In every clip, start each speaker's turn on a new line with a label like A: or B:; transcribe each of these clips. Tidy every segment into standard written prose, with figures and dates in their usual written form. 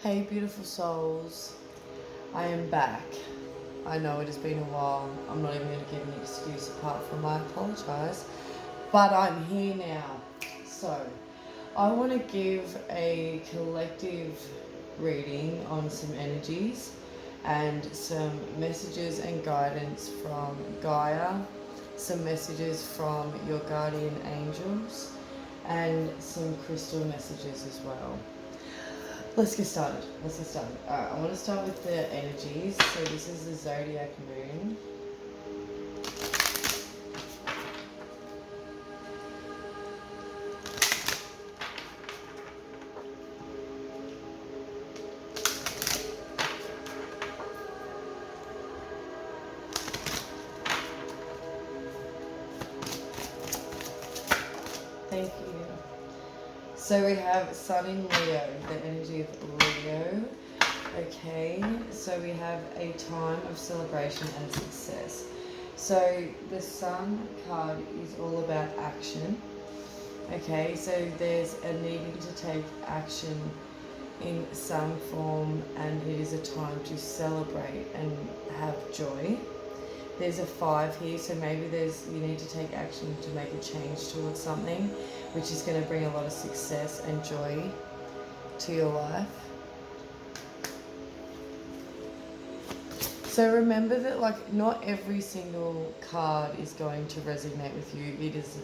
A: Hey beautiful souls, I am back. I know it has been a while. I'm not even going to give an excuse apart from I apologise. But I'm here now. So, I want to give a collective reading on some energies and some messages and guidance from Gaia, some messages from your guardian angels, and some crystal messages as well. Let's get started. Alright, I want to start with the energies. So this is the zodiac moon. Thank you. So we have Sun in Leo, the energy of Leo. Okay, so we have a time of celebration and success. So the Sun card is all about action. Okay, so there's a needing to take action in some form, and it is a time to celebrate and have joy. There's a 5 here, so maybe you need to take action to make a change towards something, which is going to bring a lot of success and joy to your life. So remember that not every single card is going to resonate with you. It is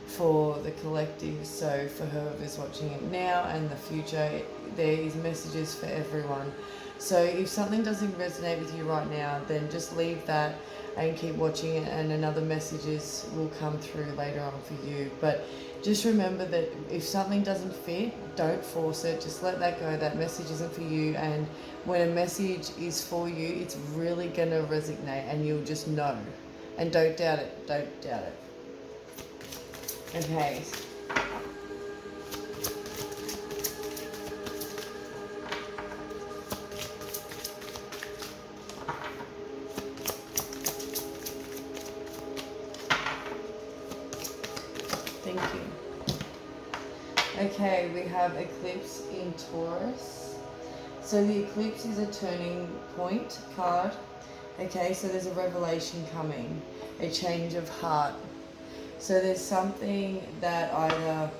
A: for the collective, so for whoever's watching it now and the future, there is messages for everyone. So if something doesn't resonate with you right now, then just leave that and keep watching it, and another messages will come through later on for you. But just remember that if something doesn't fit, don't force it. Just let that go. That message isn't for you, and when a message is for you, it's really going to resonate and you'll just know. And don't doubt it. Don't doubt it. Okay. Thank you. Okay, we have eclipse in Taurus. So the eclipse is a turning point card. Okay, so there's a revelation coming, a change of heart. So there's something that either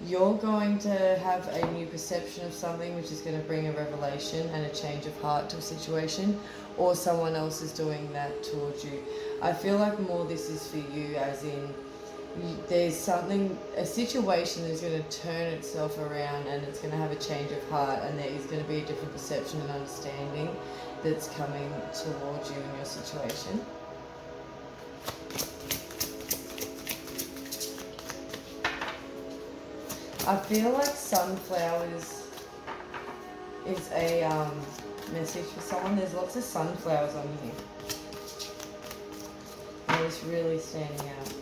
A: you're going to have a new perception of something, which is going to bring a revelation and a change of heart to a situation, or someone else is doing that towards you. I feel like more this is for you, as in there's something, a situation is going to turn itself around and it's going to have a change of heart, and there is going to be a different perception and understanding that's coming towards you in your situation. I feel like sunflowers is a message for someone. There's lots of sunflowers on here. And it's really standing out.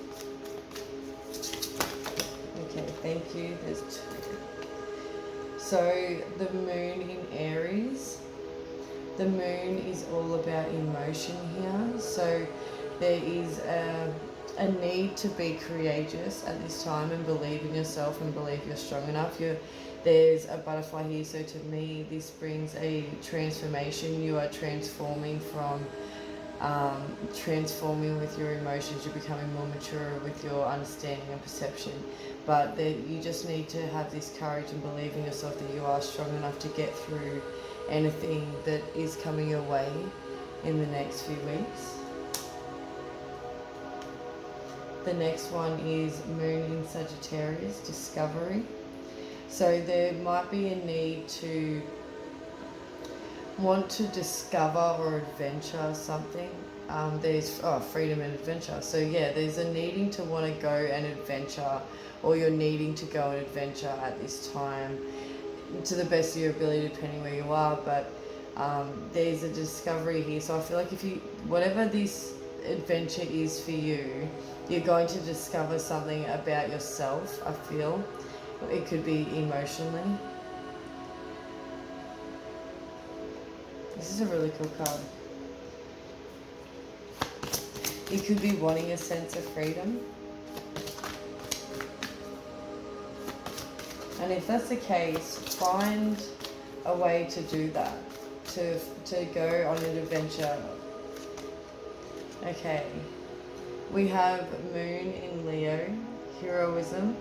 A: Okay, thank you. There's 2. So the moon in Aries. The moon is all about emotion here. So there is a need to be courageous at this time and believe in yourself and believe you're strong enough. There's a butterfly here, so to me this brings a transformation. You are transforming from transforming with your emotions. You're becoming more mature with your understanding and perception, but you just need to have this courage and believe in yourself that you are strong enough to get through anything that is coming your way in the next few weeks. The next one is Moon in Sagittarius, discovery. So there might be a need to want to discover or adventure something. There's freedom and adventure. So yeah, there's a needing to want to go and adventure, or you're needing to go and adventure at this time to the best of your ability, depending where you are. But there's a discovery here. So I feel like whatever this adventure is for you, you're going to discover something about yourself. I feel it could be emotionally. This is a really cool card. It could be wanting a sense of freedom. And if that's the case, find a way to do that, to go on an adventure. Okay, we have Moon in Leo, heroism.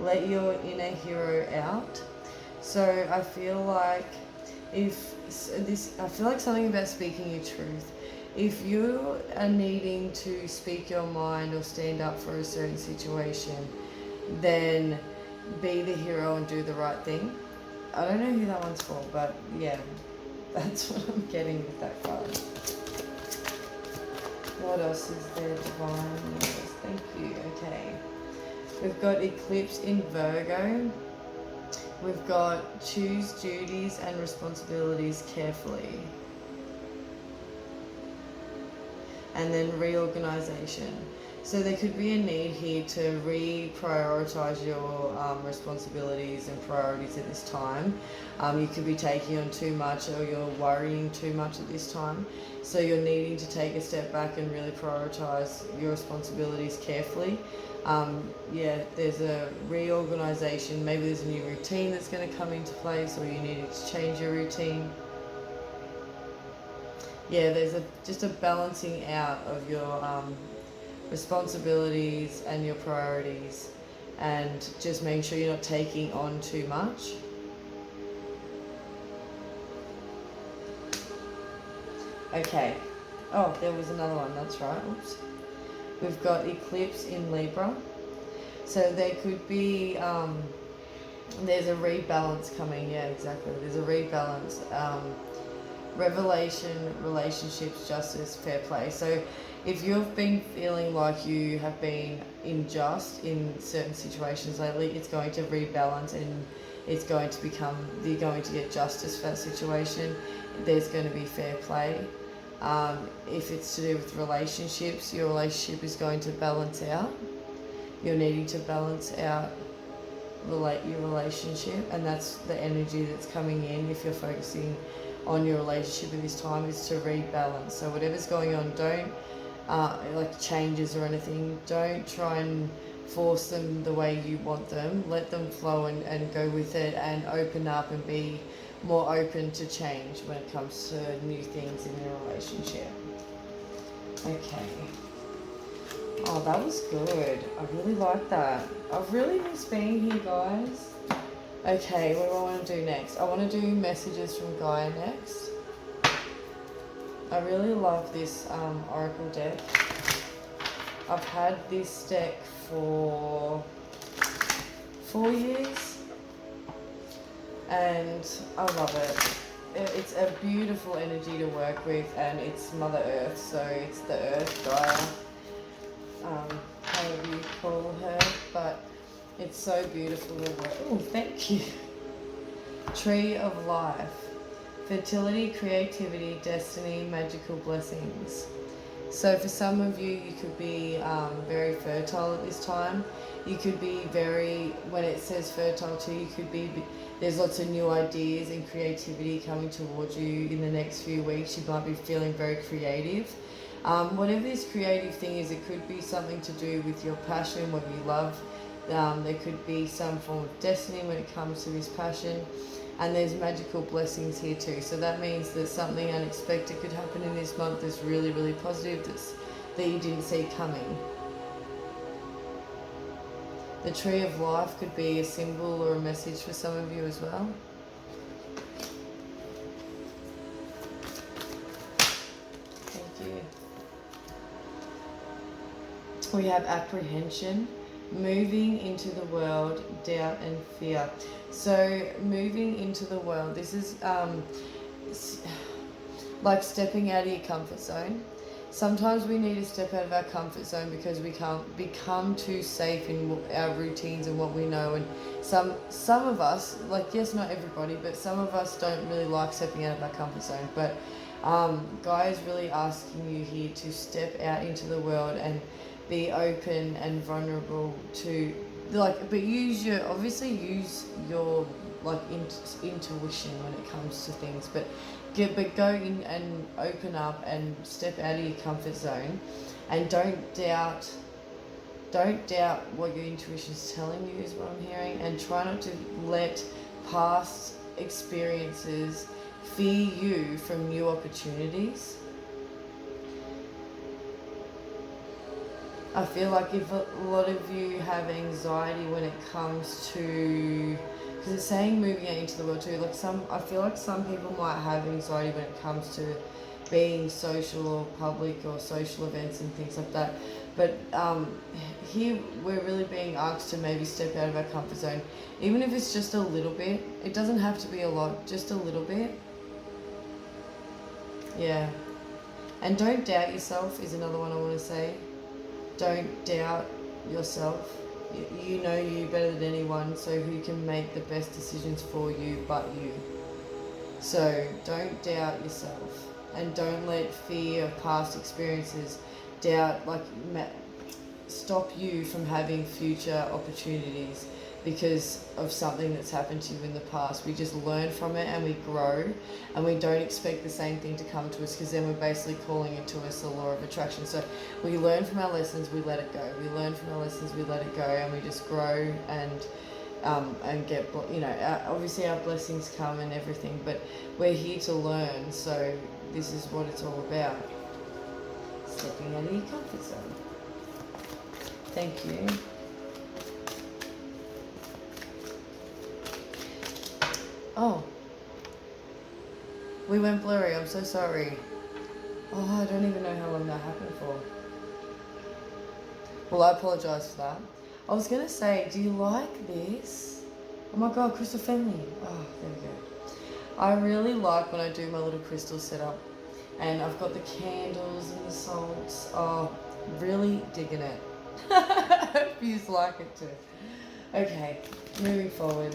A: Let your inner hero out. So I feel like I feel like something about speaking your truth. If you are needing to speak your mind or stand up for a certain situation, then be the hero and do the right thing. I don't know who that one's for, but yeah, that's what I'm getting with that card. What else is there, Divine? Yes, thank you. Okay. We've got Eclipse in Virgo. We've got choose duties and responsibilities carefully. And then reorganization. So there could be a need here to reprioritize your responsibilities and priorities at this time. You could be taking on too much, or you're worrying too much at this time. So you're needing to take a step back and really prioritize your responsibilities carefully. Yeah, there's a reorganization. Maybe there's a new routine that's going to come into place, or you need to change your routine. Yeah, there's just a balancing out of your responsibilities and your priorities, and just making sure you're not taking on too much. Okay. Oh, there was another one. That's right. Oops. We've got Eclipse in Libra. So there could be, there's a rebalance coming. Yeah, exactly. There's a rebalance. Revelation, relationships, justice, fair play. So if you've been feeling like you have been unjust in certain situations lately, it's going to rebalance, and it's going to become, you're going to get justice for that situation. There's going to be fair play. If it's to do with relationships, your relationship is going to balance out. You're needing to balance out your relationship, and that's the energy that's coming in. If you're focusing on your relationship at this time, is to rebalance. So whatever's going on, don't like changes or anything, don't try and force them the way you want them. Let them flow and go with it, and open up and be more open to change when it comes to new things in your relationship. Okay. Oh, that was good. I really like that. I've really missed being here, guys. Okay, what do I want to do next? I want to do messages from Gaia next. I really love this Oracle deck. I've had this deck for 4 years, and I love it. It's a beautiful energy to work with, and it's Mother Earth, so it's the Earth, Gaia, however you call her, but it's so beautiful to work. Oh, thank you. Tree of Life. Fertility, creativity, destiny, magical blessings. So for some of you, you could be very fertile at this time. You could be very, when it says fertile too, you could be, there's lots of new ideas and creativity coming towards you in the next few weeks. You might be feeling very creative. Whatever this creative thing is, it could be something to do with your passion, what you love. There could be some form of destiny when it comes to this passion. And there's magical blessings here too. So that means that something unexpected could happen in this month that's really, really positive, that you didn't see coming. The Tree of Life could be a symbol or a message for some of you as well. Thank you. We have apprehension. Moving into the world, doubt and fear. So moving into the world, this is like stepping out of your comfort zone. Sometimes we need to step out of our comfort zone because we can't become too safe in our routines and what we know. And some of us, like, yes, not everybody, but some of us don't really like stepping out of our comfort zone. But Gaia is really asking you here to step out into the world and be open and vulnerable to, like, but use your like intuition when it comes to things, but go in and open up and step out of your comfort zone, and don't doubt what your intuition is telling you, is what I'm hearing, and try not to let past experiences fear you from new opportunities. I feel like if a lot of you have anxiety when it comes to, because it's saying moving out into the world too, like I feel like some people might have anxiety when it comes to being social or public or social events and things like that. But here we're really being asked to maybe step out of our comfort zone, even if it's just a little bit. It doesn't have to be a lot, just a little bit. Yeah. And don't doubt yourself is another one I want to say. Don't doubt yourself. You know you better than anyone, so who can make the best decisions for you but you? So don't doubt yourself, and don't let fear of past experiences stop you from having future opportunities because of something that's happened to you in the past. We just learn from it and we grow, and we don't expect the same thing to come to us, because then we're basically calling into us the law of attraction. So we learn from our lessons, we let it go. We learn from our lessons, we let it go, and we just grow and get, obviously our blessings come and everything, but we're here to learn. So this is what it's all about. Stepping out of your comfort zone. Thank you. Oh, we went blurry. I'm so sorry. Oh, I don't even know how long that happened for. Well, I apologise for that. I was going to say, do you like this? Oh my God, crystal family. Oh, there we go. I really like when I do my little crystal setup, and I've got the candles and the salts. Oh, really digging it. I hope you like it too. Okay, moving forward.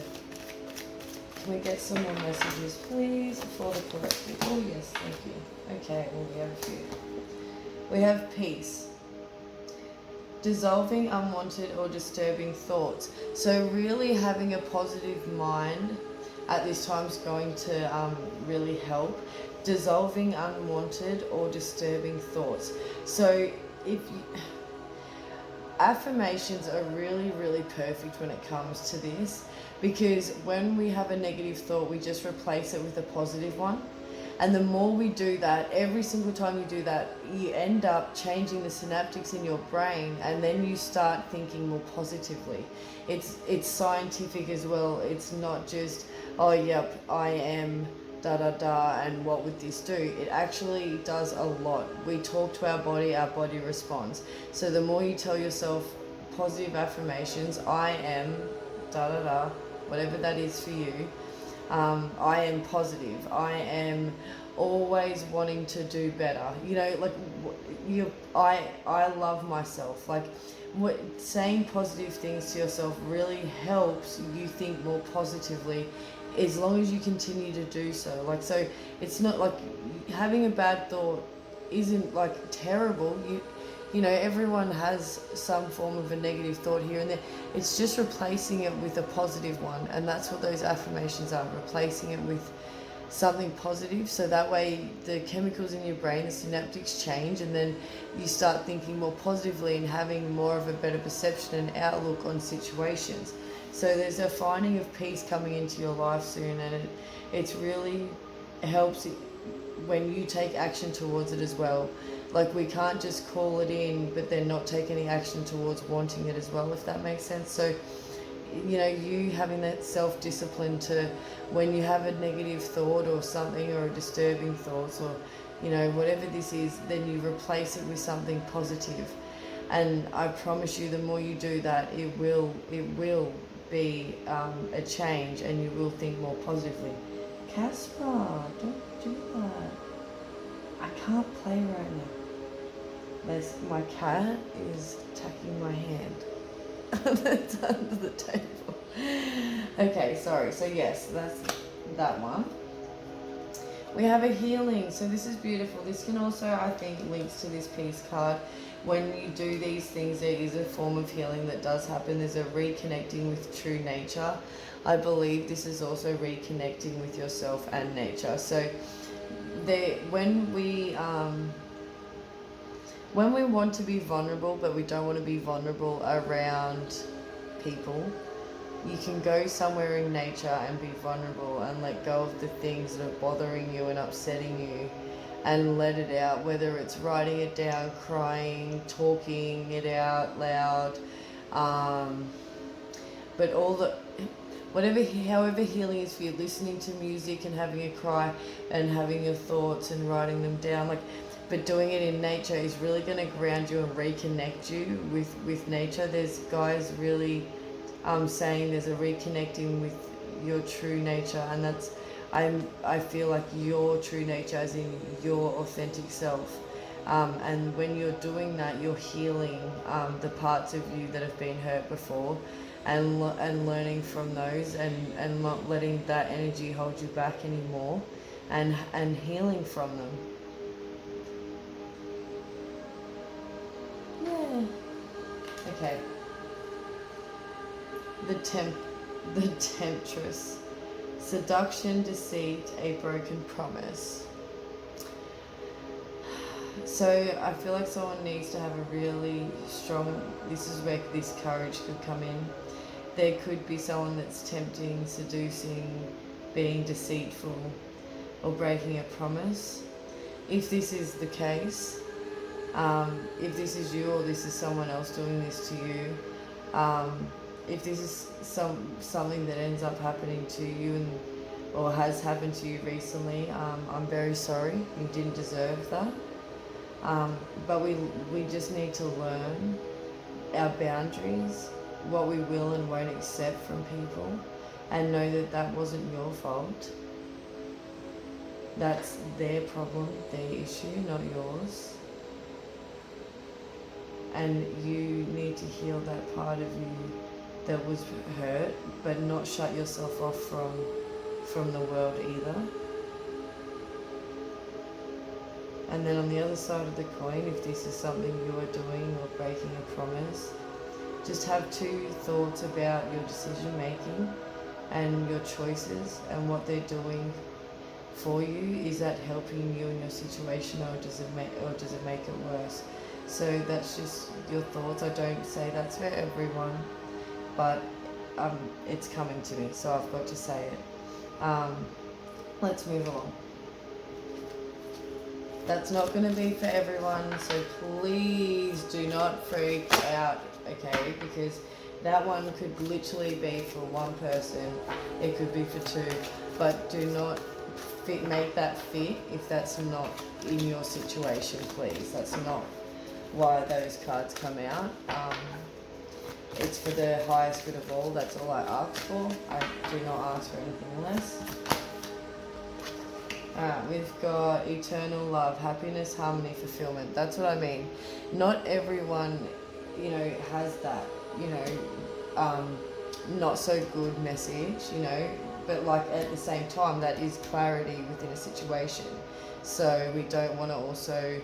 A: Can we get some more messages, please, before the collective? Oh, yes, thank you. Okay, well, we have a few. We have peace. Dissolving unwanted or disturbing thoughts. So really having a positive mind at this time is going to really help. Dissolving unwanted or disturbing thoughts. So affirmations are really, really perfect when it comes to this, because when we have a negative thought, we just replace it with a positive one. And the more we do that, every single time you do that, you end up changing the synaptics in your brain, and then you start thinking more positively. It's scientific as well. It's not just, oh, yep, I am da da da, and what would this do? It actually does a lot. We talk to our body responds. So the more you tell yourself positive affirmations, I am da da da, whatever that is for you, I am positive, I am always wanting to do better, I love myself. Saying positive things to yourself really helps you think more positively, as long as you continue to do so. So it's not like having a bad thought isn't terrible. Everyone has some form of a negative thought here and there. It's just replacing it with a positive one, and that's what those affirmations are, replacing it with something positive. So that way the chemicals in your brain, the synaptics, change, and then you start thinking more positively and having more of a better perception and outlook on situations. So there's a finding of peace coming into your life soon, and it's really helps when you take action towards it as well. We can't just call it in but then not take any action towards wanting it as well, if that makes sense. So you having that self-discipline to, when you have a negative thought or something, or a disturbing thoughts, or whatever this is, then you replace it with something positive. And I promise you, the more you do that, it will be a change, and you will think more positively. Casper, don't do that. I can't play right now. My cat is attacking my hand. That's under the table. Okay, sorry. So yes, that's that one. We have a healing. So this is beautiful. This can also, I think, links to this peace card. When you do these things, there is a form of healing that does happen. There's a reconnecting with true nature. I believe this is also reconnecting with yourself and nature. So when we want to be vulnerable, but we don't want to be vulnerable around people, you can go somewhere in nature and be vulnerable and let go of the things that are bothering you and upsetting you, and let it out, whether it's writing it down, crying, talking it out loud, but all the whatever, however healing is for you, listening to music and having a cry and having your thoughts and writing them down, like, but doing it in nature is really going to ground you and reconnect you with nature. There's guys really saying there's a reconnecting with your true nature, and that's I feel like your true nature as in your authentic self. And when you're doing that, you're healing the parts of you that have been hurt before, and learning from those, and not letting that energy hold you back anymore, and healing from them. Yeah. Okay. The temptress. Seduction, deceit, a broken promise. So I feel like someone needs to have a really strong, this is where this courage could come in. There could be someone that's tempting, seducing, being deceitful, or breaking a promise. If this is the case, if this is you or this is someone else doing this to you, if this is something that ends up happening to you or has happened to you recently, I'm very sorry. You didn't deserve that. But we just need to learn our boundaries, what we will and won't accept from people, and know that that wasn't your fault. That's their problem, their issue, not yours. And you need to heal that part of you that was hurt, but not shut yourself off from the world either. And then on the other side of the coin, if this is something you are doing or breaking a promise, just have two thoughts about your decision making and your choices and what they're doing for you. Is that helping you in your situation, or does it make it worse? So that's just your thoughts. I don't say that's for everyone, but it's coming to me, so I've got to say it. Let's move along. That's not going to be for everyone, so please do not freak out, okay? Because that one could literally be for one person, it could be for two, but do not make that fit if that's not in your situation, please. That's not why those cards come out. It's for the highest good of all. That's all I ask for. I do not ask for anything less. We've got eternal love, happiness, harmony, fulfillment. That's what I mean. Not everyone, has that, not so good message, but like at the same time, that is clarity within a situation. So we don't want to also,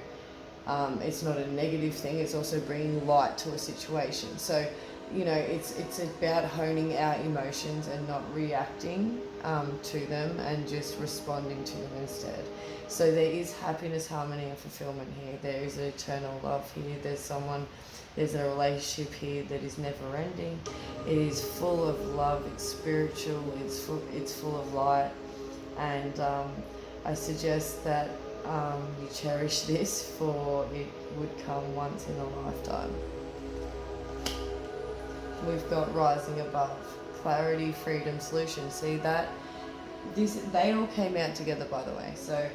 A: it's not a negative thing, it's also bringing light to a situation. So, it's about honing our emotions and not reacting to them, and just responding to them instead. So there is happiness, harmony, and fulfillment here. There is an eternal love here. There's a relationship here that is never ending. It is full of love. It's spiritual. It's full of light. And I suggest that you cherish this, for it would come once in a lifetime. We've got rising above, clarity, freedom, solution. See that? They all came out together, by the way. So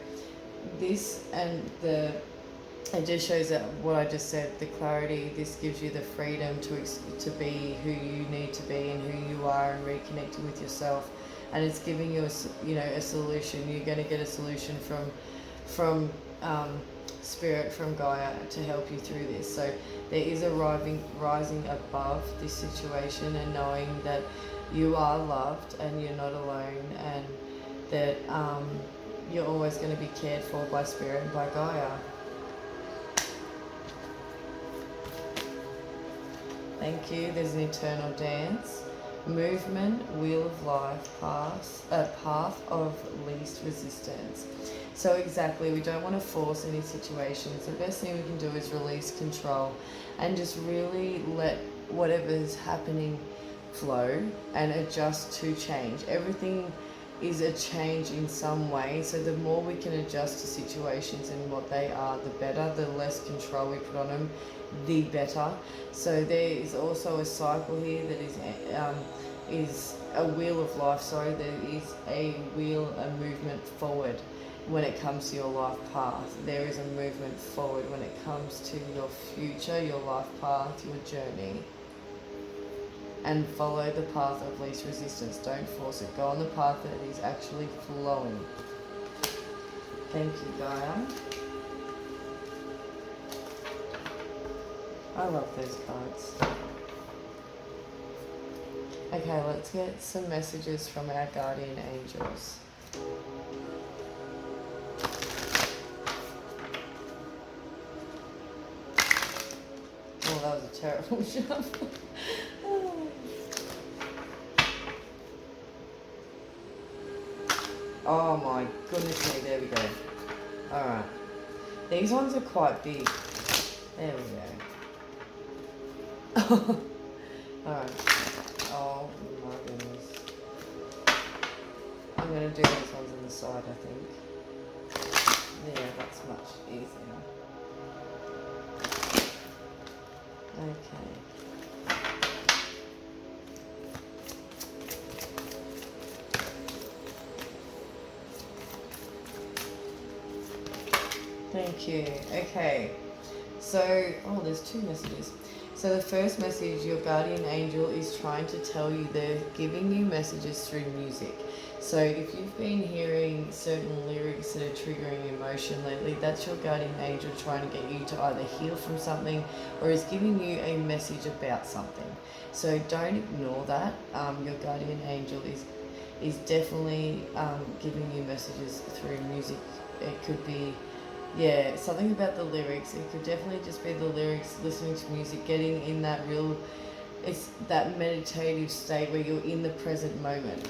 A: this and it just shows that what I just said, the clarity, this gives you the freedom to be who you need to be and who you are, and reconnecting with yourself. And it's giving you a solution. You're going to get a solution from Spirit, from Gaia, to help you through this. So there is a rising above this situation, and knowing that you are loved and you're not alone, and that you're always going to be cared for by Spirit and by Gaia. Thank you. There's an eternal dance. Movement, wheel of life, path of least resistance. So exactly, we don't want to force any situations. The best thing we can do is release control and just really let whatever's happening flow and adjust to change. Everything is a change in some way, so the more we can adjust to situations and what they are, the better. The less control we put on them, the better. So there is also a cycle here that is a wheel of life. Sorry, there is a wheel, a movement forward when it comes to your life path. There is a movement forward when it comes to your future, your life path, your journey. And follow the path of least resistance. Don't force it. Go on the path that is actually flowing. Thank you, Gaia. I love those cards. Okay, let's get some messages from our guardian angels. Oh, that was a terrible shuffle. Oh my goodness me, there we go. Alright. These ones are quite big. There we go. Alright. Oh my goodness. I'm going to do these ones on the side, I think. Yeah, that's much easier. Okay. Thank you. Okay. So, oh, there's two messages. So the first message, your guardian angel is trying to tell you, they're giving you messages through music. So if you've been hearing certain lyrics that are triggering emotion lately, that's your guardian angel trying to get you to either heal from something or is giving you a message about something. So don't ignore that. Your guardian angel is definitely giving you messages through music. It could be, yeah, something about the lyrics. It could definitely just be the lyrics, listening to music, getting in that real, it's that meditative state where you're in the present moment.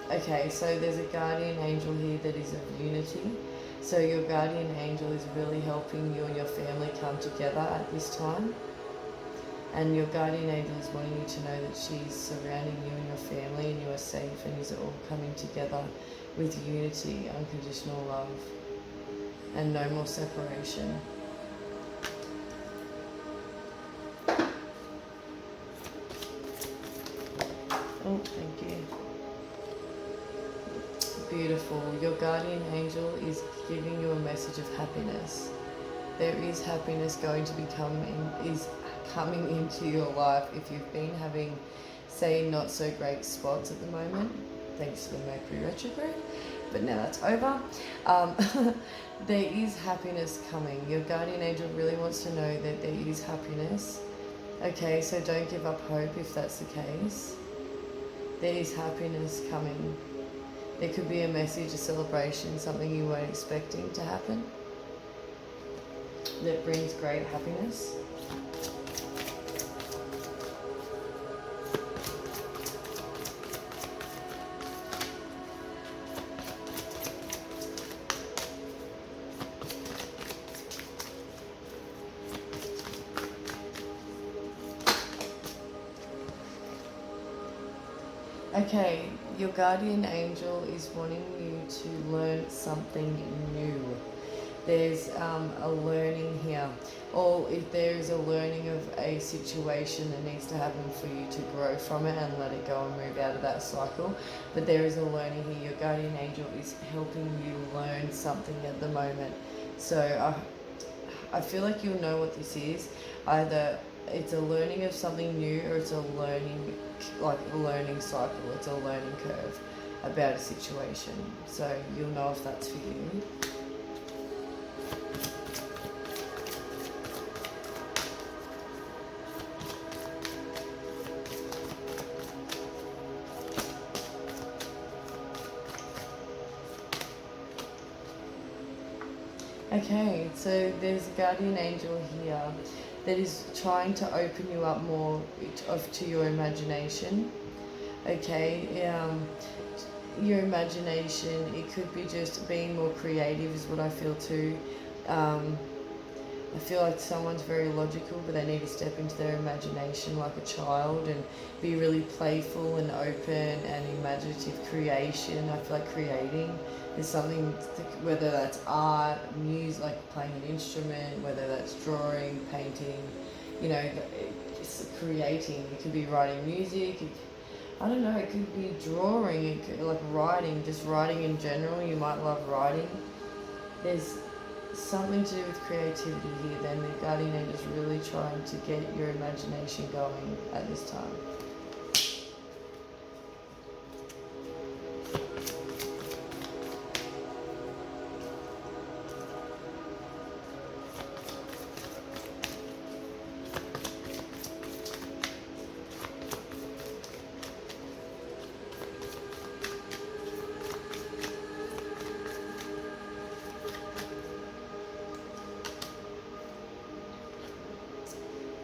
A: Okay, so there's a guardian angel here that is of unity. So your guardian angel is really helping you and your family come together at this time. And your guardian angel is wanting you to know that she's surrounding you and your family and you are safe and you're all coming together with unity, unconditional love, and no more separation. Oh, thank you. Beautiful. Your guardian angel is giving you a message of happiness. There is happiness going to is coming into your life if you've been having, say, not so great spots at the moment, thanks to the Mercury retrograde, but now that's over. There is happiness coming. Your guardian angel really wants to know that there is happiness. Okay, so don't give up hope if that's the case. There is happiness coming. There could be a message, a celebration, something you weren't expecting to happen that brings great happiness. Okay, your guardian angel is wanting you to learn something new. There's a learning here, or if there is a learning of a situation that needs to happen for you to grow from it and let it go and move out of that cycle. But there is a learning here. Your guardian angel is helping you learn something at the moment. So I feel like you'll know what this is. Either it's a learning of something new or it's a learning, like a learning cycle. It's a learning curve about a situation. So you'll know if that's for you. Okay, so there's a guardian angel here that is trying to open you up more to your imagination. Okay, your imagination, it could be just being more creative is what I feel too. I feel like someone's very logical, but they need to step into their imagination like a child and be really playful and open and imaginative creation. I feel like creating is something, whether that's art, music, like playing an instrument, whether that's drawing, painting, you know, it's creating. It could be writing music. I don't know, it could be drawing, it could, like writing, just writing in general. You might love writing. There's something to do with creativity here. Then the guardian angel is really trying to get your imagination going at this time.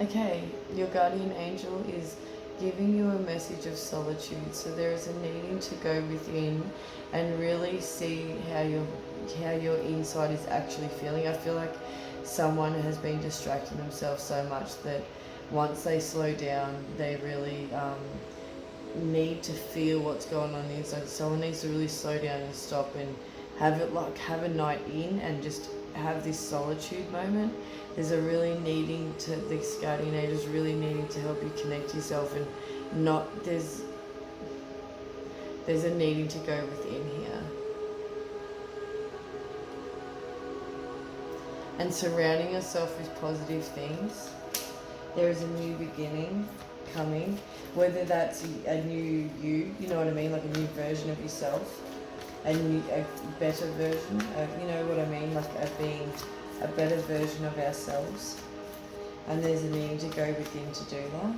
A: Okay, your guardian angel is giving you a message of solitude. So there is a needing to go within and really see how your inside is actually feeling. I feel like someone has been distracting themselves so much that once they slow down, they really need to feel what's going on inside. Someone needs to really slow down and stop and have a night in and just have this solitude moment. There's a really needing to, this guardian angel is really needing to help you connect yourself, and not, there's a needing to go within here. And surrounding yourself with positive things. There is a new beginning coming, whether that's a new you know what I mean, like a new version of yourself, a better version of, you know what I mean, like being a better version of ourselves. And there's a need to go within to do that.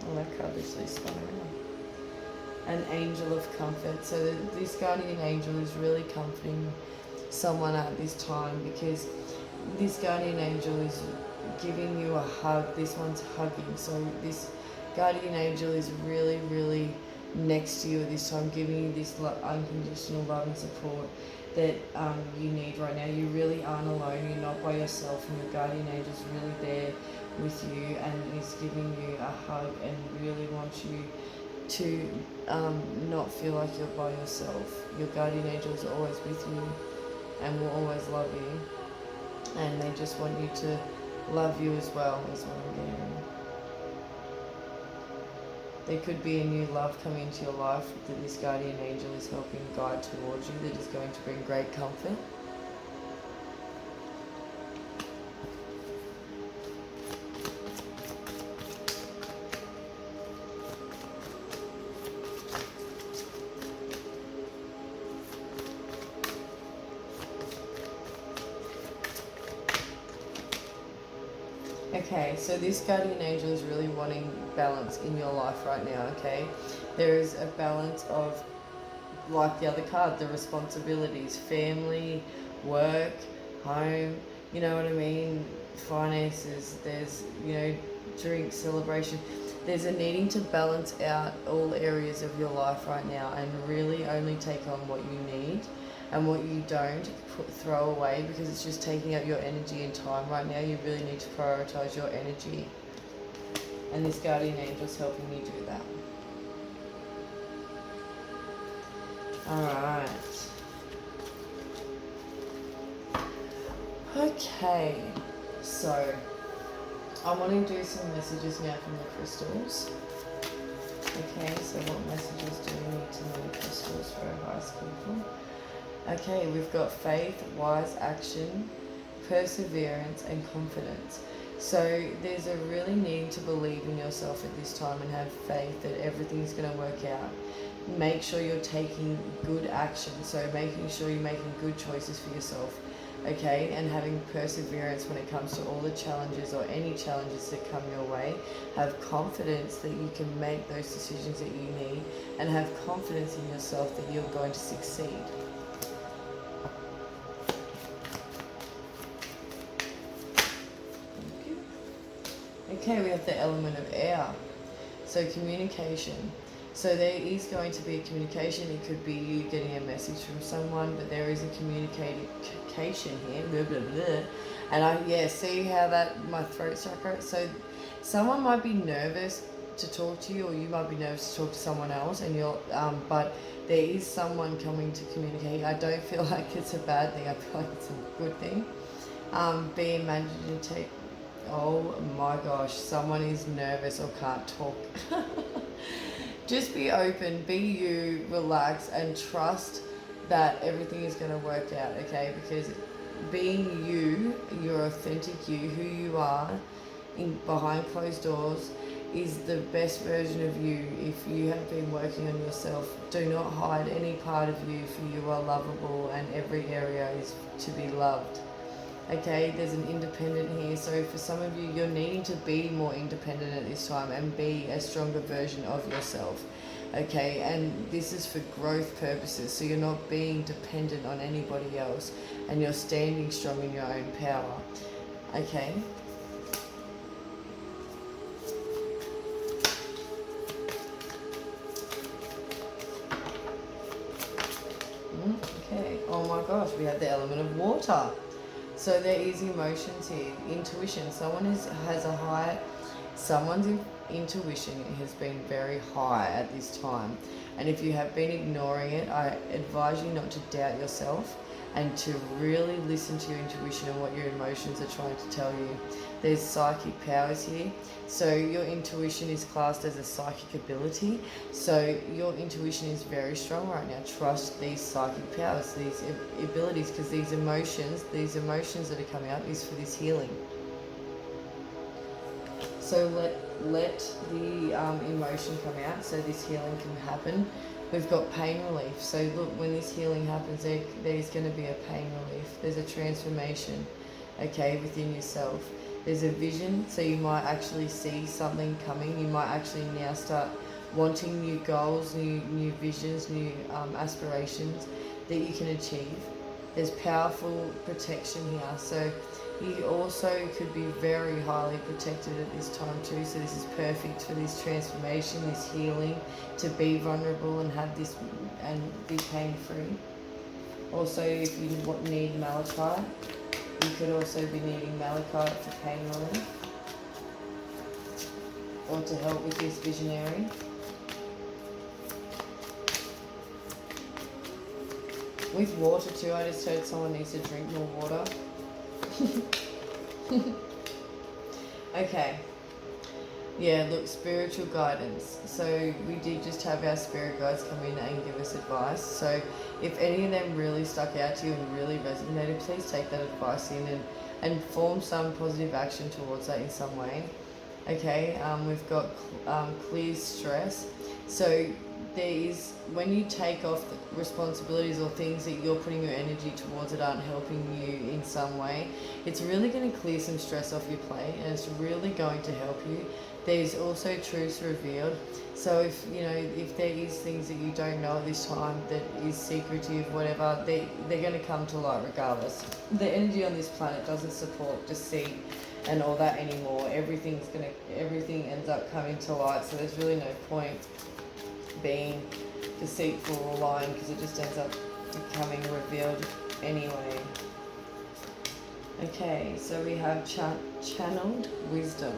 A: Oh, that card literally spun around. An angel of comfort. So this guardian angel is really comforting someone at this time, because this guardian angel is giving you a hug. This one's hugging. So this guardian angel is really, really next to you at this time, giving you this unconditional love and support that you need right now. You really aren't alone. You're not by yourself, and your guardian angel is really there with you and is giving you a hug and really wants you to not feel like you're by yourself. Your guardian angel is always with you and will always love you, and they just want you to love you as well, is what I'm getting. There could be a new love coming into your life that this guardian angel is helping guide towards you, that is going to bring great comfort. Okay, so this guardian angel is really wanting balance in your life right now, okay? There is a balance of, like the other card, the responsibilities, family, work, home, you know what I mean, finances, there's, you know, drink, celebration. There's a needing to balance out all areas of your life right now and really only take on what you need, and what you don't throw away, because it's just taking up your energy and time right now. You really need to prioritize your energy, and this guardian angel is helping you do that. Alright. Okay, so I want to do some messages now from the crystals. Okay, so what messages do we need to know the crystals for our high school people? Okay, we've got faith, wise action, perseverance, and confidence. So there's a really need to believe in yourself at this time and have faith that everything's going to work out. Make sure you're taking good action, so making sure you're making good choices for yourself, okay, and having perseverance when it comes to all the challenges or any challenges that come your way. Have confidence that you can make those decisions that you need, and have confidence in yourself that you're going to succeed. Okay, we have the element of air, so communication. So there is going to be a communication. It could be you getting a message from someone, but there is a communication here. Blah, blah, blah. And see how that my throat chakra. So someone might be nervous to talk to you, or you might be nervous to talk to someone else, and but there is someone coming to communicate. I don't feel like it's a bad thing. I feel like it's a good thing. Be imaginative. Oh my gosh, someone is nervous or can't talk. Just be open, be you, relax, and trust that everything is going to work out, okay? Because being you, your authentic you, who you are, behind closed doors, is the best version of you. If you have been working on yourself, do not hide any part of you, for you are lovable and every area is to be loved. Okay, there's an independent here. So for some of you, you're needing to be more independent at this time and be a stronger version of yourself. Okay, and this is for growth purposes. So you're not being dependent on anybody else and you're standing strong in your own power. Okay. Okay, oh my gosh, we have the element of water. So there is emotions here, intuition. Someone's intuition has been very high at this time. And if you have been ignoring it, I advise you not to doubt yourself and to really listen to your intuition and what your emotions are trying to tell you. There's psychic powers here. So your intuition is classed as a psychic ability. So your intuition is very strong right now. Trust these psychic powers, these abilities, because these emotions that are coming up is for this healing. So let the emotion come out so this healing can happen. We've got pain relief. So look, when this healing happens, there's going to be a pain relief. There's a transformation, okay, within yourself. There's a vision, so you might actually see something coming. You might actually now start wanting new goals, new visions, new aspirations that you can achieve. There's powerful protection here. So you also could be very highly protected at this time too. So this is perfect for this transformation, this healing, to be vulnerable and have this and be pain-free. Also, if you need malachite, you could also be needing malachite for pain relief or to help with this visionary. With water too, I just heard someone needs to drink more water. Okay. Yeah, look, spiritual guidance. So we did just have our spirit guides come in and give us advice. So if any of them really stuck out to you and really resonated, please take that advice in and form some positive action towards that in some way. Okay, we've got clear stress. So there is, when you take off the responsibilities or things that you're putting your energy towards that aren't helping you in some way, it's really going to clear some stress off your plate and it's really going to help you. There's also truths revealed. So if there is things that you don't know at this time that is secretive, whatever, they're going to come to light regardless. The energy on this planet doesn't support deceit and all that anymore. Everything ends up coming to light. So there's really no point being deceitful or lying because it just ends up becoming revealed anyway. Okay, so we have channeled wisdom.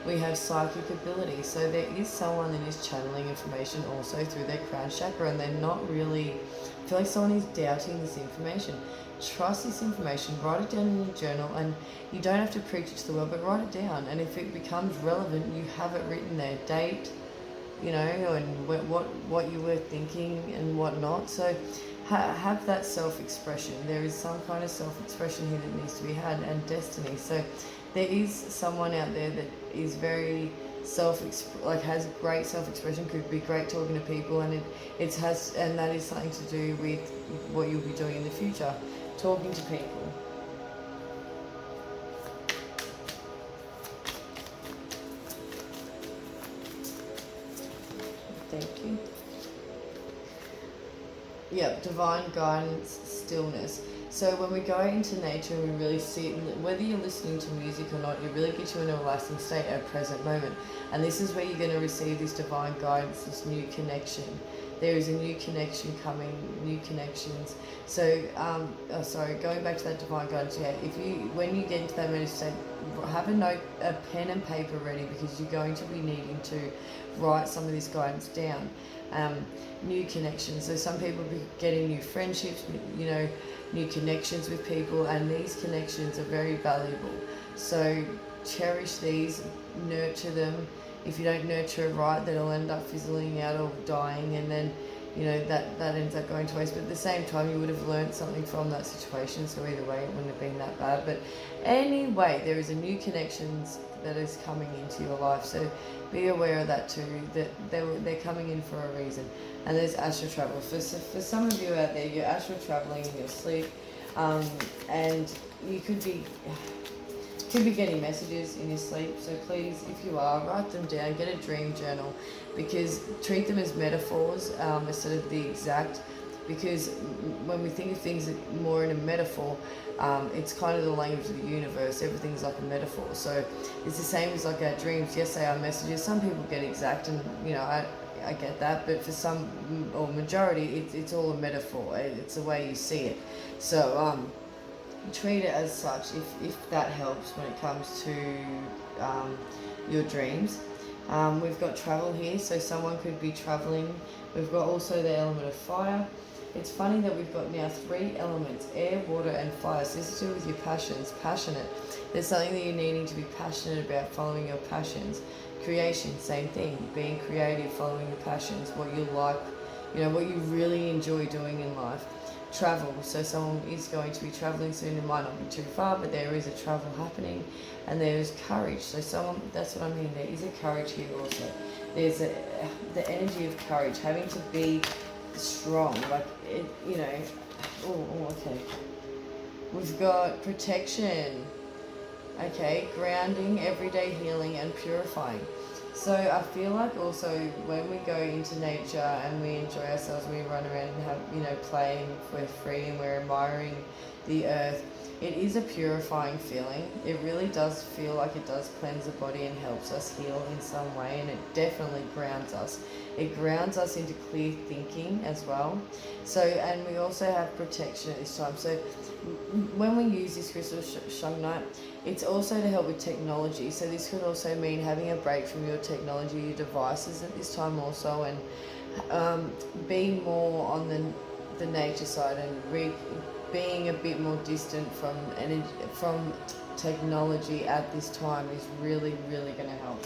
A: We have psychic ability. So there is someone that is channeling information also through their crown chakra and they're not really, I feel like someone is doubting this information. Trust this information, write it down in your journal, and you don't have to preach it to the world, but write it down. And if it becomes relevant, you have it written there, date, and what you were thinking and whatnot. So have that self-expression. There is some kind of self-expression here that needs to be had, and destiny. So there is someone out there that is very has great self-expression, could be great talking to people, and and that is something to do with what you'll be doing in the future, talking to people. Thank you. Yeah, divine guidance, stillness. So when we go out into nature and we really see it, whether you're listening to music or not, it really gets you in a relaxing state at present moment. And this is where you're going to receive this divine guidance, this new connection. There is a new connection coming, new connections. So, going back to that divine guidance, yeah, when you get into that meditation, have a pen and paper ready, because you're going to be needing to write some of this guidance down. New connections. So some people be getting new friendships, new connections with people, and these connections are very valuable. So cherish these, nurture them. If you don't nurture it right, then it'll end up fizzling out or dying, and then that ends up going to waste. But at the same time, you would have learned something from that situation, so either way it wouldn't have been that bad. But anyway, there is a new connections that is coming into your life, so be aware of that too, that they're coming in for a reason. And there's astral travel. For some of you out there, you're astral traveling in your sleep, and you could be getting messages in your sleep. So please, if you are, write them down, get a dream journal, because treat them as metaphors instead of the exact. Because when we think of things more in a metaphor, it's kind of the language of the universe. Everything's like a metaphor. So it's the same as like our dreams. Yes, they are messages. Some people get exact, and I get that, but for some, or majority, it's all a metaphor. It's the way you see it. So treat it as such, if that helps when it comes to your dreams. We've got travel here, so someone could be traveling. We've got also the element of fire. It's funny that we've got now 3 elements: air, water and fire. So this is to do with your passions. Passionate. There's something that you're needing to be passionate about, following your passions. Creation, same thing. Being creative, following your passions, what you like, what you really enjoy doing in life. Travel, so someone is going to be traveling soon. It might not be too far, but there is a travel happening. And there is courage, so that's what I mean, there is a courage here also. There's the energy of courage, having to be strong, like okay. We've got protection, okay, grounding, everyday healing and purifying. So I feel like also when we go into nature and we enjoy ourselves, we run around and have, play, and we're free and we're admiring the earth, it is a purifying feeling. It really does feel like it does cleanse the body and helps us heal in some way, and it definitely grounds us. It grounds us into clear thinking as well. So, and we also have protection at this time. So when we use this crystal shungite, it's also to help with technology. So this could also mean having a break from your technology, your devices at this time also, and being more on the nature side, and being a bit more distant from technology at this time is really, really going to help.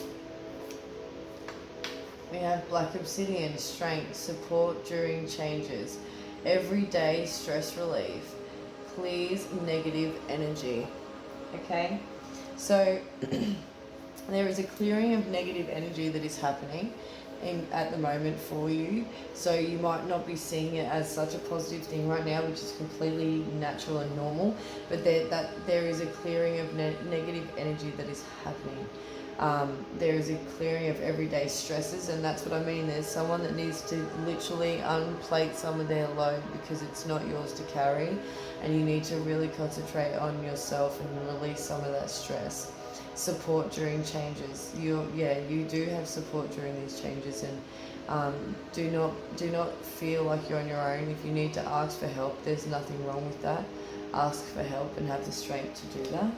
A: We have black obsidian, strength, support during changes, everyday stress relief, clears negative energy. Okay, so there is a clearing of negative energy that is happening at the moment for you. So you might not be seeing it as such a positive thing right now, which is completely natural and normal, but there is a clearing of negative energy that is happening. There is a clearing of everyday stresses, and that's what I mean. There's someone that needs to literally unplate some of their load because it's not yours to carry, and you need to really concentrate on yourself and release some of that stress. Support during changes. You do have support during these changes, and do not feel like you're on your own. If you need to ask for help, there's nothing wrong with that. Ask for help and have the strength to do that.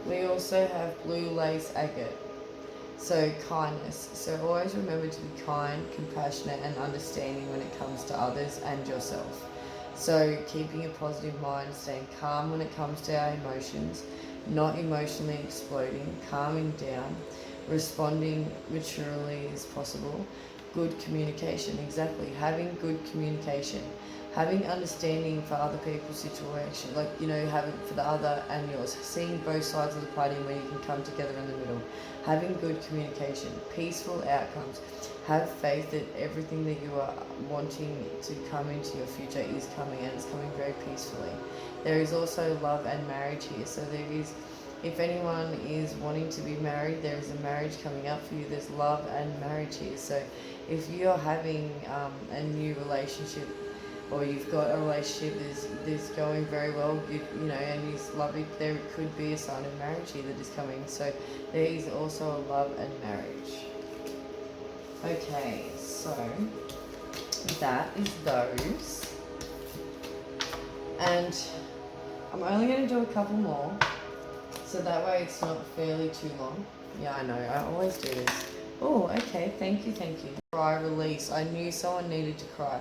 A: We also have blue lace agate, so kindness. So always remember to be kind, compassionate and understanding when it comes to others and yourself. So keeping a positive mind, staying calm when it comes to our emotions, not emotionally exploding, calming down, responding maturely as possible, good communication, exactly, having good communication. having understanding for other people's situation, like, you know, having for the other and yours, seeing both sides of the party where you can come together in the middle, having good communication, peaceful outcomes, have faith that everything that you are wanting to come into your future is coming, and it's coming very peacefully. There is also love and marriage here, so there is, if anyone is wanting to be married, there is a marriage coming up for you. There's love and marriage here. So if you're having a new relationship, or you've got a relationship that's going very well, you know, and is lovely, there could be a sign of marriage here that is coming. So there is also a love and marriage. Okay, so that is those. And I'm only going to do a couple more, so that way it's not fairly too long. Yeah, I know, I always do this. Oh, okay, thank you. Cry, release. I knew someone needed to cry.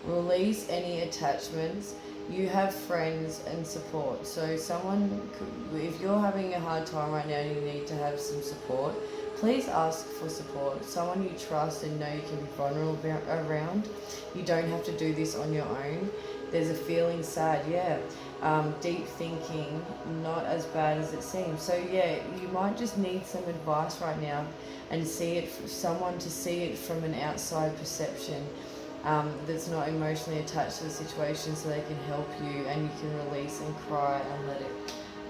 A: Release any attachments. You have friends and support. So someone, if you're having a hard time right now and you need to have some support, please ask for support. Someone you trust and know you can be vulnerable around. You don't have to do this on your own. There's a feeling sad, yeah. Deep thinking, not as bad as it seems. So yeah, you might just need some advice right now, and someone to see it from an outside perception, that's not emotionally attached to the situation, so they can help you, and you can release and cry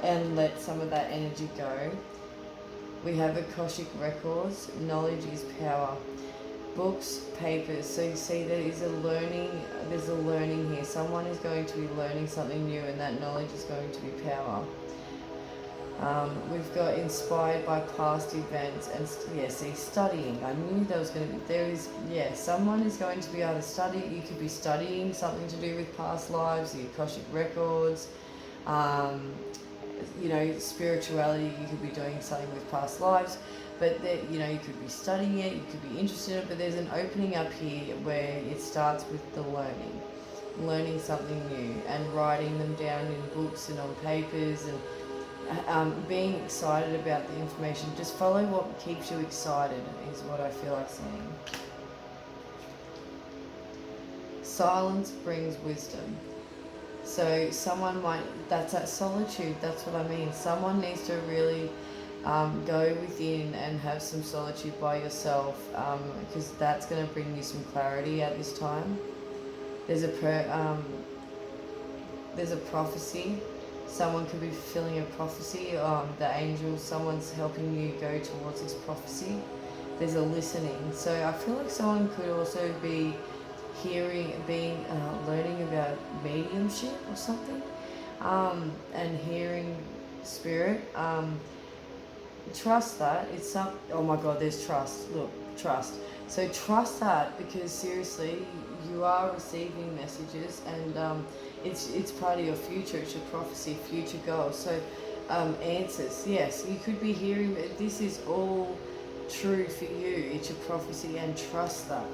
A: and let some of that energy go. We have Akashic Records. Knowledge is power. Books, papers. So you see there's a learning here. Someone is going to be learning something new, and that knowledge is going to be power. We've got inspired by past events, and studying. I knew there was going to be, someone is going to be either studying, you could be studying something to do with past lives, the Akashic Records, you know, spirituality, you could be doing something with past lives, but you know, you could be studying it, you could be interested in it, but there's an opening up here where it starts with the learning something new, and writing them down in books and on papers, and being excited about the information. Just follow what keeps you excited is what I feel like saying. Silence brings wisdom. So that's that solitude, that's what I mean. Someone needs to really go within and have some solitude by yourself, because that's going to bring you some clarity at this time. There's a prophecy. Someone could be fulfilling a prophecy. The angels, someone's helping you go towards this prophecy. There's a listening. So I feel like someone could also be learning about mediumship or something, and hearing spirit. Trust that. Oh my God, there's trust. Look, trust. So trust that, because seriously, you are receiving messages, and it's part of your future. It's your prophecy, future goals. So answers. Yes, you could be hearing that this is all true for you. It's your prophecy, and trust that.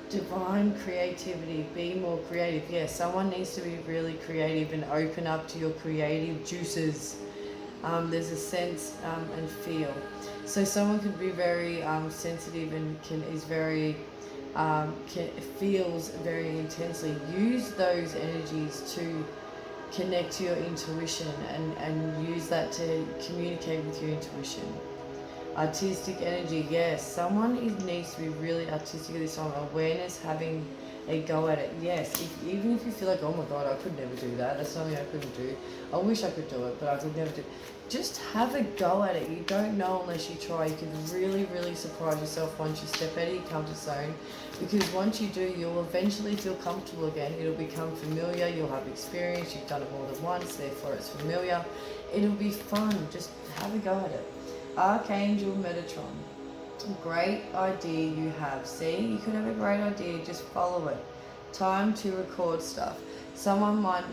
A: Divine creativity. Be more creative. Yeah, someone needs to be really creative and open up to your creative juices. There's a sense and feel. So someone could be very sensitive and feels very intensely. Use those energies to connect to your intuition, and use that to communicate with your intuition. Artistic energy, yes. Someone needs to be really artistic at this time. Awareness, having a go at it. Yes, even if you feel like, oh my God, I could never do that. That's something I couldn't do. I wish I could do it, but I could never do it. Just have a go at it. You don't know unless you try. You can really, really surprise yourself once you step out of your comfort zone. Because once you do, you'll eventually feel comfortable again. It'll become familiar. You'll have experience. You've done it more than once, therefore it's familiar. It'll be fun. Just have a go at it. Archangel Metatron. Great idea you have. See, you could have a great idea, just follow it. Time to record stuff. Someone might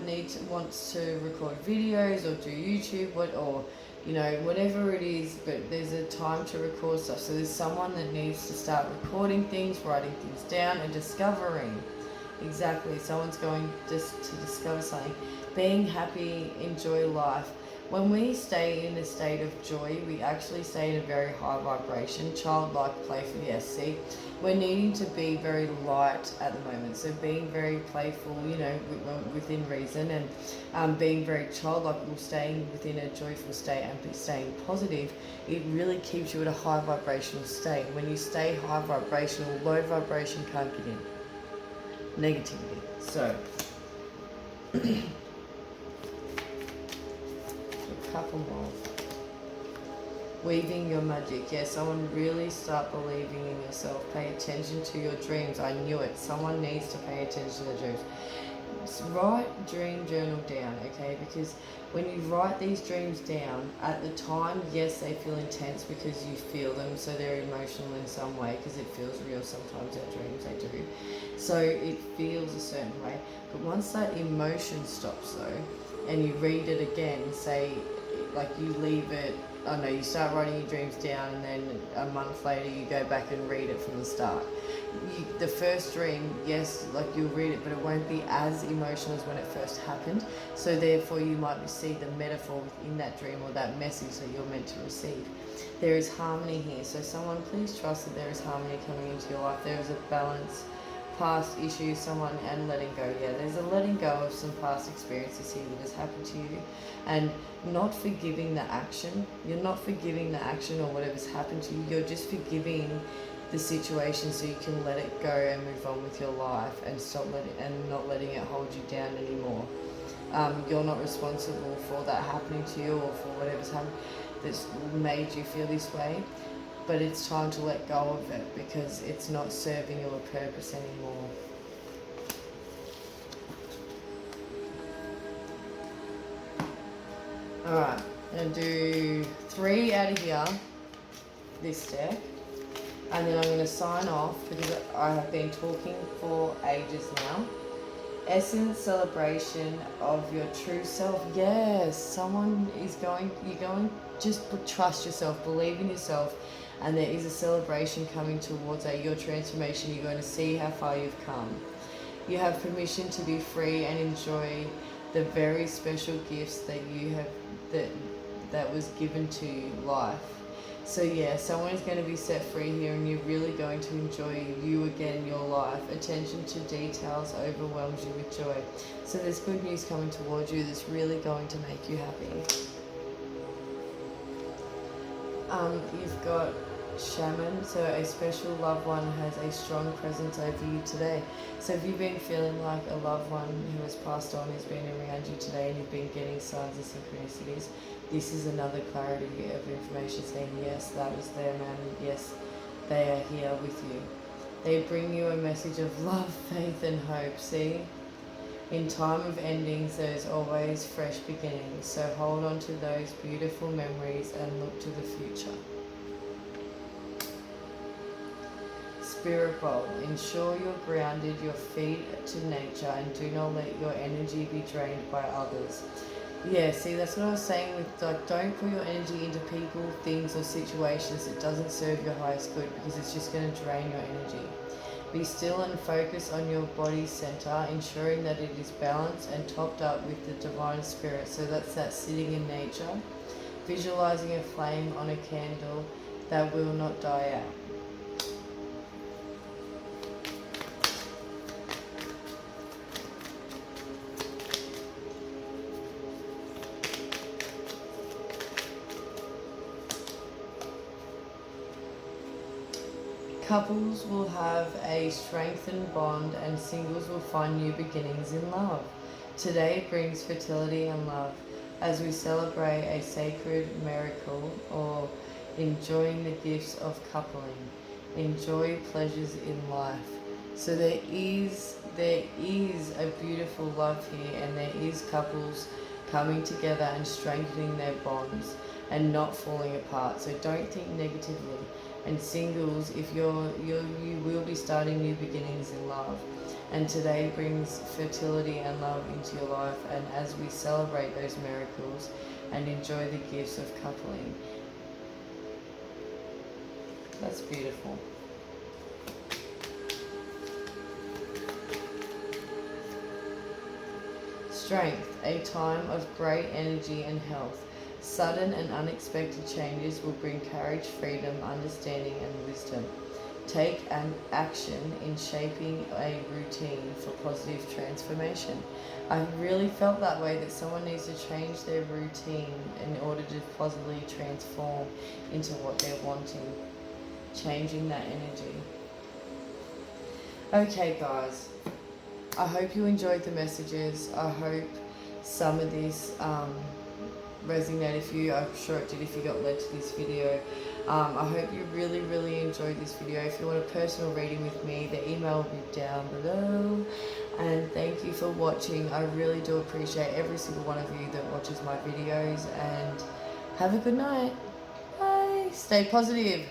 A: wants to record videos or do YouTube, or you know, whatever it is, but there's a time to record stuff. So there's someone that needs to start recording things, writing things down, and discovering. Exactly, someone's going just to discover something. Being happy, enjoy life. When we stay in a state of joy, we actually stay in a very high vibration, childlike, playful. Yes, see, we're needing to be very light at the moment. So being very playful, you know, within reason, and being very childlike, or staying within a joyful state and staying positive, it really keeps you at a high vibrational state. When you stay high vibrational, low vibration can't get in. Negativity. So. Couple more. Weaving your magic. Yeah, someone really start believing in yourself. Pay attention to your dreams. I knew it. Someone needs to pay attention to their dreams. Write dream journal down, okay? Because when you write these dreams down, at the time, yes, they feel intense because you feel them, so they're emotional in some way because it feels real. Sometimes our dreams, they do. So it feels a certain way. But once that emotion stops, though, and you read it again, say, like you leave it, I don't know, you start writing your dreams down and then a month later you go back and read it from the start. The first dream, yes, like you'll read it, but it won't be as emotional as when it first happened. So therefore you might see the metaphor within that dream or that message that you're meant to receive. There is harmony here. So someone, please trust that there is harmony coming into your life. There is a balance. Past issues, someone, and letting go. Yeah, there's a letting go of some past experiences here that has happened to you, and not forgiving the action. You're not forgiving the action or whatever's happened to you. You're just forgiving the situation so you can let it go and move on with your life and not letting it hold you down anymore. You're not responsible for that happening to you or for whatever's happened that's made you feel this way. But it's time to let go of it because it's not serving you a purpose anymore. Alright, I'm going to do 3 out of here, this deck, and then I'm going to sign off because I have been talking for ages now. Essence, celebration of your true self. Yes, just trust yourself, believe in yourself. And there is a celebration coming towards your transformation. You're going to see how far you've come. You have permission to be free and enjoy the very special gifts that you have, that was given to you, life. So yeah, someone is going to be set free here and you're really going to enjoy you again, your life. Attention to details overwhelms you with joy. So there's good news coming towards you that's really going to make you happy. You've got Shaman, so a special loved one has a strong presence over you today. So if you've been feeling like a loved one who has passed on has been around you today and you've been getting signs of synchronicities, this is another clarity of information saying yes, that was them, and yes, they are here with you. They bring you a message of love, faith and hope. See? In time of endings, there's always fresh beginnings. So hold on to those beautiful memories and look to the future. Spirit bowl. Ensure you're grounded, your feet to nature, and do not let your energy be drained by others. Yeah, see, that's what I was saying with, like, don't put your energy into people, things or situations that doesn't serve your highest good, because it's just going to drain your energy. Be still and focus on your body center, ensuring that it is balanced and topped up with the divine spirit. So that's that sitting in nature. Visualizing a flame on a candle that will not die out. Couples will have a strengthened bond and singles will find new beginnings in love. Today brings fertility and love as we celebrate a sacred miracle or enjoying the gifts of coupling. Enjoy pleasures in life. So there is a beautiful love here, and there is couples coming together and strengthening their bonds and not falling apart. So don't think negatively. And singles, if you will be starting new beginnings in love. And today brings fertility and love into your life, and as we celebrate those miracles and enjoy the gifts of coupling. That's beautiful. Strength, a time of great energy and health. Sudden and unexpected changes will bring courage, freedom, understanding, and wisdom. Take an action in shaping a routine for positive transformation. I really felt that way, that someone needs to change their routine in order to positively transform into what they're wanting. Changing that energy. Okay, guys. I hope you enjoyed the messages. I hope some of this resonated for you. I'm sure it did if you got led to this video. I hope you really enjoyed this video. If you want a personal reading with me, the email will be down below. And thank you for watching. I really do appreciate every single one of you that watches my videos. And have a good night. Bye. Stay positive.